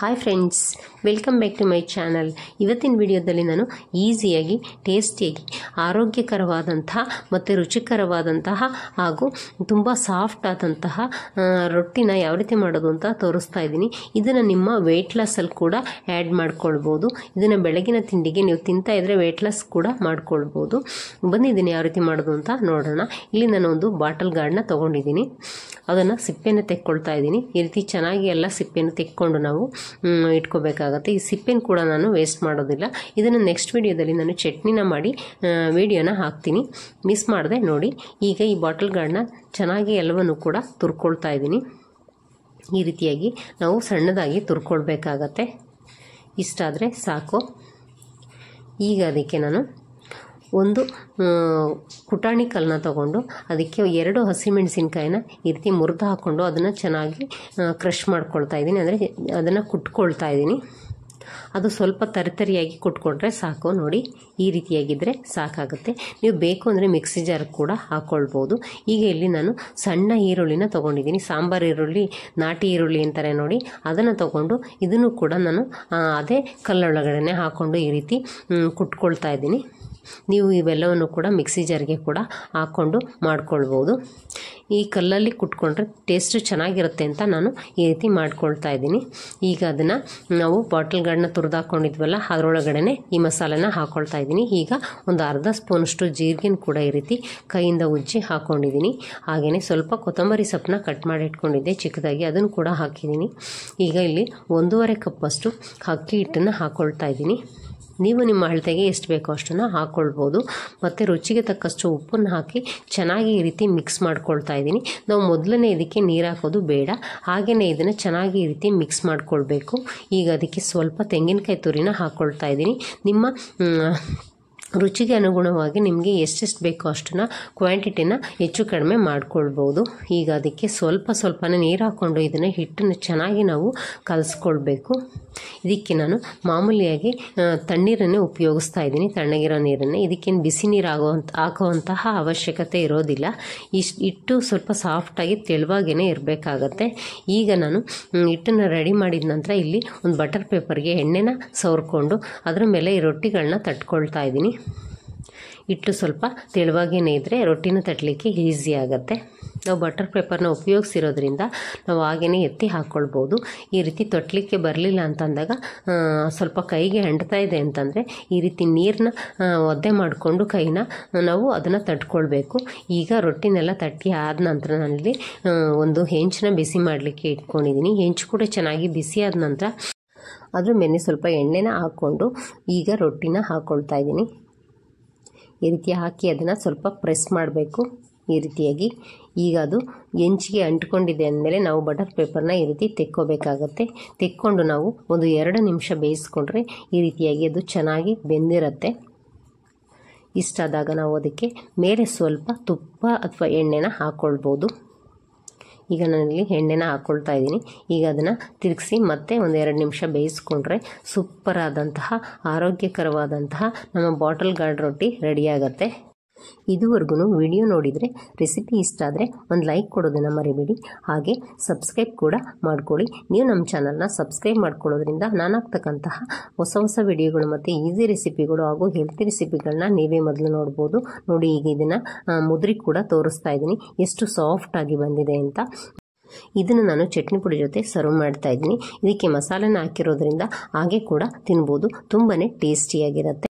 Hi friends, welcome back to my channel. ಇವತ್ತಿನ ವಿಡಿಯೋದಲ್ಲಿ ನಾನು ಈಸಿಯಾಗಿ ಟೇಸ್ಟಿಯಾಗಿ ಆರೋಗ್ಯಕರವಾದಂತಹ ಮತ್ತು ರುಚಿಕರವಾದಂತಹ ಹಾಗೂ ತುಂಬ ಸಾಫ್ಟ್ ಆದಂತಹ ರೊಟ್ಟಿನ ಯಾವ ರೀತಿ ಮಾಡೋದು ಅಂತ ತೋರಿಸ್ತಾ ಇದ್ದೀನಿ. ಇದನ್ನು ನಿಮ್ಮ ವೆಯ್ಟ್ ಲಾಸಲ್ಲಿ ಕೂಡ ಆ್ಯಡ್ ಮಾಡ್ಕೊಳ್ಬೋದು. ಇದನ್ನು ಬೆಳಗಿನ ತಿಂಡಿಗೆ ನೀವು ತಿಂತಾ ಇದ್ದರೆ ವೆಯ್ಟ್ ಲಾಸ್ ಕೂಡ ಮಾಡ್ಕೊಳ್ಬೋದು. ಬನ್ನಿ ಇದನ್ನು ಯಾವ ರೀತಿ ಮಾಡೋದು ಅಂತ ನೋಡೋಣ. ಇಲ್ಲಿ ನಾನು ಒಂದು ಬಾಟಲ್ ಗಾರ್ಡ್ನ ತೊಗೊಂಡಿದ್ದೀನಿ. ಅದನ್ನು ಸಿಪ್ಪೆನ ತೆಕ್ಕೊಳ್ತಾ ಇದ್ದೀನಿ. ಈ ರೀತಿ ಚೆನ್ನಾಗಿ ಎಲ್ಲ ಸಿಪ್ಪೆನ ತೆಕ್ಕೊಂಡು ನಾವು ಇಟ್ಕೋಬೇಕಾಗತ್ತೆ. ಈ ಸಿಪ್ಪೆನ ಕೂಡ ನಾನು ವೇಸ್ಟ್ ಮಾಡೋದಿಲ್ಲ. ಇದನ್ನು ನೆಕ್ಸ್ಟ್ ವಿಡಿಯೋದಲ್ಲಿ ನಾನು ಚಟ್ನಿನ ಮಾಡಿ ವಿಡಿಯೋನ ಹಾಕ್ತೀನಿ, ಮಿಸ್ ಮಾಡದೆ ನೋಡಿ. ಈಗ ಈ ಬಾಟಲ್ ಗಾರ್ಡ್ನ ಚೆನ್ನಾಗಿ ಎಲ್ಲವನ್ನು ಕೂಡ ತುರ್ಕೊಳ್ತಾ ಇದ್ದೀನಿ. ಈ ರೀತಿಯಾಗಿ ನಾವು ಸಣ್ಣದಾಗಿ ತುರ್ಕೊಳ್ಬೇಕಾಗತ್ತೆ. ಇಷ್ಟಾದರೆ ಸಾಕು. ಈಗ ಅದಕ್ಕೆ ನಾನು ಒಂದು ಕುಟಾಣಿ ಕಲ್ಲನ್ನ ತೊಗೊಂಡು ಅದಕ್ಕೆ 2 ಹಸಿಮೆಣಸಿನ್ಕಾಯಿನ ಈ ರೀತಿ ಮುರಿದು ಹಾಕ್ಕೊಂಡು ಅದನ್ನು ಚೆನ್ನಾಗಿ ಕ್ರಷ್ ಮಾಡ್ಕೊಳ್ತಾ ಇದ್ದೀನಿ. ಅಂದರೆ ಅದನ್ನು ಕುಟ್ಕೊಳ್ತಾ ಇದ್ದೀನಿ. ಅದು ಸ್ವಲ್ಪ ತರಿತರಿಯಾಗಿ ಕುಟ್ಕೊಂಡ್ರೆ ಸಾಕು. ನೋಡಿ, ಈ ರೀತಿಯಾಗಿದ್ದರೆ ಸಾಕಾಗುತ್ತೆ. ನೀವು ಬೇಕು ಅಂದರೆ ಮಿಕ್ಸಿ ಜಾರ್ ಕೂಡ ಹಾಕ್ಕೊಳ್ಬೋದು. ಈಗ ಇಲ್ಲಿ ನಾನು ಸಣ್ಣ ಈರುಳ್ಳಿನ ತೊಗೊಂಡಿದ್ದೀನಿ. ಸಾಂಬಾರು ಈರುಳ್ಳಿ, ನಾಟಿ ಈರುಳ್ಳಿ ಅಂತಾರೆ ನೋಡಿ, ಅದನ್ನು ತೊಗೊಂಡು ಇದನ್ನು ಕೂಡ ನಾನು ಅದೇ ಕಲ್ಲೊಳಗಡೆ ಹಾಕ್ಕೊಂಡು ಈ ರೀತಿ ಕುಟ್ಕೊಳ್ತಾ ಇದ್ದೀನಿ. ನೀವು ಇವೆಲ್ಲವನ್ನು ಕೂಡ ಮಿಕ್ಸಿ ಜಾರ್ಗೆ ಕೂಡ ಹಾಕ್ಕೊಂಡು ಮಾಡ್ಕೊಳ್ಬೋದು. ಈ ಕಲ್ಲಲ್ಲಿ ಕುಟ್ಕೊಂಡ್ರೆ ಟೇಸ್ಟು ಚೆನ್ನಾಗಿರುತ್ತೆ ಅಂತ ನಾನು ಈ ರೀತಿ ಮಾಡ್ಕೊಳ್ತಾ ಇದ್ದೀನಿ. ಈಗ ಅದನ್ನು ನಾವು ಬಾಟಲ್ ಗಾರ್ಡ್ನ ತುರಿದು ಹಾಕ್ಕೊಂಡಿದ್ವಲ್ಲ, ಅದರೊಳಗಡೆ ಈ ಮಸಾಲೆನ ಹಾಕ್ಕೊಳ್ತಾ ಇದ್ದೀನಿ. ಈಗ ಒಂದು ಅರ್ಧ ಸ್ಪೂನಷ್ಟು ಜೀರಿಗೆನ ಕೂಡ ಈ ರೀತಿ ಕೈಯಿಂದ ಉಜ್ಜಿ ಹಾಕ್ಕೊಂಡಿದ್ದೀನಿ. ಹಾಗೆಯೇ ಸ್ವಲ್ಪ ಕೊತ್ತಂಬರಿ ಸೊಪ್ಪನ್ನ ಕಟ್ ಮಾಡಿ ಇಟ್ಕೊಂಡಿದ್ದೆ ಚಿಕ್ಕದಾಗಿ, ಅದನ್ನು ಕೂಡ ಹಾಕಿದ್ದೀನಿ. ಈಗ ಇಲ್ಲಿ 1.5 ಕಪ್ಪಷ್ಟು ಅಕ್ಕಿ ಹಿಟ್ಟನ್ನು ಹಾಕ್ಕೊಳ್ತಾ ಇದ್ದೀನಿ. ನೀವು ನಿಮ್ಮ ಅಳತೆಗೆ ಎಷ್ಟು ಬೇಕೋ ಅಷ್ಟನ್ನು ಹಾಕ್ಕೊಳ್ಬೋದು. ಮತ್ತು ರುಚಿಗೆ ತಕ್ಕಷ್ಟು ಉಪ್ಪನ್ನು ಹಾಕಿ ಚೆನ್ನಾಗಿ ಈ ರೀತಿ ಮಿಕ್ಸ್ ಮಾಡ್ಕೊಳ್ತಾ ಇದ್ದೀನಿ. ನಾವು ಮೊದಲನೇ ಇದಕ್ಕೆ ನೀರು ಹಾಕೋದು ಬೇಡ, ಹಾಗೆಯೇ ಇದನ್ನು ಚೆನ್ನಾಗಿ ಈ ರೀತಿ ಮಿಕ್ಸ್ ಮಾಡ್ಕೊಳ್ಬೇಕು. ಈಗ ಅದಕ್ಕೆ ಸ್ವಲ್ಪ ತೆಂಗಿನಕಾಯಿ ತುರಿನ ಹಾಕ್ಕೊಳ್ತಾ ಇದ್ದೀನಿ. ನಿಮ್ಮ ರುಚಿಗೆ ಅನುಗುಣವಾಗಿ ನಿಮಗೆ ಎಷ್ಟೆಷ್ಟು ಬೇಕೋ ಅಷ್ಟನ್ನು ಕ್ವಾಂಟಿಟಿನ ಹೆಚ್ಚು ಕಡಿಮೆ ಮಾಡ್ಕೊಳ್ಬೋದು. ಈಗ ಅದಕ್ಕೆ ಸ್ವಲ್ಪನೇ ನೀರು ಹಾಕ್ಕೊಂಡು ಇದನ್ನು ಹಿಟ್ಟನ್ನು ಚೆನ್ನಾಗಿ ನಾವು ಕಲಿಸ್ಕೊಳ್ಬೇಕು. ಇದಕ್ಕೆ ನಾನು ಮಾಮೂಲಿಯಾಗಿ ತಣ್ಣೀರನ್ನೇ ಉಪಯೋಗಿಸ್ತಾ ಇದ್ದೀನಿ, ತಣ್ಣಗಿರೋ ನೀರನ್ನೇ. ಇದಕ್ಕೇನು ಬಿಸಿ ನೀರು ಹಾಕುವಂತಹ ಅವಶ್ಯಕತೆ ಇರೋದಿಲ್ಲ. ಹಿಟ್ಟು ಸ್ವಲ್ಪ ಸಾಫ್ಟಾಗಿ ತೆಳುವಾಗೇ ಇರಬೇಕಾಗತ್ತೆ. ಈಗ ನಾನು ಹಿಟ್ಟನ್ನು ರೆಡಿ ಮಾಡಿದ ನಂತರ ಇಲ್ಲಿ ಒಂದು ಬಟರ್ ಪೇಪರ್ಗೆ ಎಣ್ಣೆನ ಸವರ್ಕೊಂಡು ಅದರ ಮೇಲೆ ಈ ರೊಟ್ಟಿಗಳನ್ನ ತಟ್ಕೊಳ್ತಾ ಇದ್ದೀನಿ. ಹಿಟ್ಟು ಸ್ವಲ್ಪ ತೆಳುವಾಗೇ ಇದ್ದರೆ ರೊಟ್ಟಿನ ತಟ್ಟಲಿಕ್ಕೆ ಈಸಿ ಆಗುತ್ತೆ. ನಾವು ಬಟರ್ ಪೇಪರ್ನ ಉಪಯೋಗಿಸಿರೋದ್ರಿಂದ ನಾವು ಹಾಗೇ ಎತ್ತಿ ಹಾಕ್ಕೊಳ್ಬೋದು. ಈ ರೀತಿ ತೊಟ್ಟಲಿಕ್ಕೆ ಬರಲಿಲ್ಲ ಅಂತಂದಾಗ ಸ್ವಲ್ಪ ಕೈಗೆ ಅಂಟ್ತಾ ಇದೆ ಅಂತಂದರೆ ಈ ರೀತಿ ನೀರನ್ನ ಒದ್ದೆ ಮಾಡಿಕೊಂಡು ಕೈನ ನಾವು ಅದನ್ನು ತಟ್ಕೊಳ್ಬೇಕು. ಈಗ ರೊಟ್ಟಿನೆಲ್ಲ ತಟ್ಟಿ ಆದ ನಂತರ ನಾನಲ್ಲಿ ಒಂದು ಹೆಂಚನ್ನ ಬಿಸಿ ಮಾಡಲಿಕ್ಕೆ ಇಟ್ಕೊಂಡಿದ್ದೀನಿ. ಹೆಂಚು ಕೂಡ ಚೆನ್ನಾಗಿ ಬಿಸಿ ಆದ ನಂತರ ಅದ್ರ ಮೇಲೆ ಸ್ವಲ್ಪ ಎಣ್ಣೆನ ಹಾಕ್ಕೊಂಡು ಈಗ ರೊಟ್ಟಿನ ಹಾಕ್ಕೊಳ್ತಾ ಇದ್ದೀನಿ. ಈ ರೀತಿ ಹಾಕಿ ಅದನ್ನು ಸ್ವಲ್ಪ ಪ್ರೆಸ್ ಮಾಡಬೇಕು. ಈ ರೀತಿಯಾಗಿ ಈಗ ಅದು ಹೆಂಚಿಗೆ ಅಂಟ್ಕೊಂಡಿದೆ ಅಂದಮೇಲೆ ನಾವು ಬಟರ್ ಪೇಪರ್ನ ಈ ರೀತಿ ತೆಕ್ಕೋಬೇಕಾಗತ್ತೆ. ತೆಕ್ಕೊಂಡು ನಾವು ಒಂದು 2 ನಿಮಿಷ ಬೇಯಿಸ್ಕೊಂಡ್ರೆ ಈ ರೀತಿಯಾಗಿ ಅದು ಚೆನ್ನಾಗಿ ಬೆಂದಿರುತ್ತೆ. ಇಷ್ಟಾದಾಗ ನಾವು ಅದಕ್ಕೆ ಮೇಲೆ ಸ್ವಲ್ಪ ತುಪ್ಪ ಅಥವಾ ಎಣ್ಣೆನ ಹಾಕ್ಕೊಳ್ಬೋದು. ಈಗ ನಾನಿಲ್ಲಿ ಎಣ್ಣೆನ ಹಾಕ್ಕೊಳ್ತಾ ಇದ್ದೀನಿ. ಈಗ ಅದನ್ನು ತಿರುಗಿಸಿ ಮತ್ತೆ ಒಂದು 2 ನಿಮಿಷ ಬೇಯಿಸ್ಕೊಂಡ್ರೆ ಸೂಪರಾದಂತಹ ಆರೋಗ್ಯಕರವಾದಂತಹ ನಮ್ಮ ಬಾಟಲ್ ಗಾರ್ಡ್ ರೊಟ್ಟಿ ರೆಡಿಯಾಗತ್ತೆ. ಇದುವರೆಗೂ ವಿಡಿಯೋ ನೋಡಿದರೆ ರೆಸಿಪಿ ಇಷ್ಟ ಆದರೆ ಒಂದು ಲೈಕ್ ಕೊಡೋದನ್ನು ಮರಿಬೇಡಿ. ಹಾಗೆ ಸಬ್ಸ್ಕ್ರೈಬ್ ಕೂಡ ಮಾಡ್ಕೊಳ್ಳಿ. ನೀವು ನಮ್ಮ ಚಾನಲ್ನ ಸಬ್ಸ್ಕ್ರೈಬ್ ಮಾಡ್ಕೊಳ್ಳೋದ್ರಿಂದ ನಾನು ಹಾಕ್ತಕ್ಕಂತಹ ಹೊಸ ವಿಡಿಯೋಗಳು ಮತ್ತು ಈಸಿ ರೆಸಿಪಿಗಳು ಹಾಗೂ ಹೆಲ್ತಿ ರೆಸಿಪಿಗಳನ್ನ ನೀವೇ ಮೊದಲು ನೋಡ್ಬೋದು. ನೋಡಿ, ಈಗ ಇದನ್ನು ಮುದ್ರಿ ಕೂಡ ತೋರಿಸ್ತಾ ಇದ್ದೀನಿ ಎಷ್ಟು ಸಾಫ್ಟಾಗಿ ಬಂದಿದೆ ಅಂತ. ಇದನ್ನು ನಾನು ಚಟ್ನಿ ಪುಡಿ ಜೊತೆ ಸರ್ವ್ ಮಾಡ್ತಾ ಇದ್ದೀನಿ. ಇದಕ್ಕೆ ಮಸಾಲೆನ ಹಾಕಿರೋದ್ರಿಂದ ಹಾಗೆ ಕೂಡ ತಿನ್ಬೋದು. ತುಂಬಾ ಟೇಸ್ಟಿಯಾಗಿರುತ್ತೆ.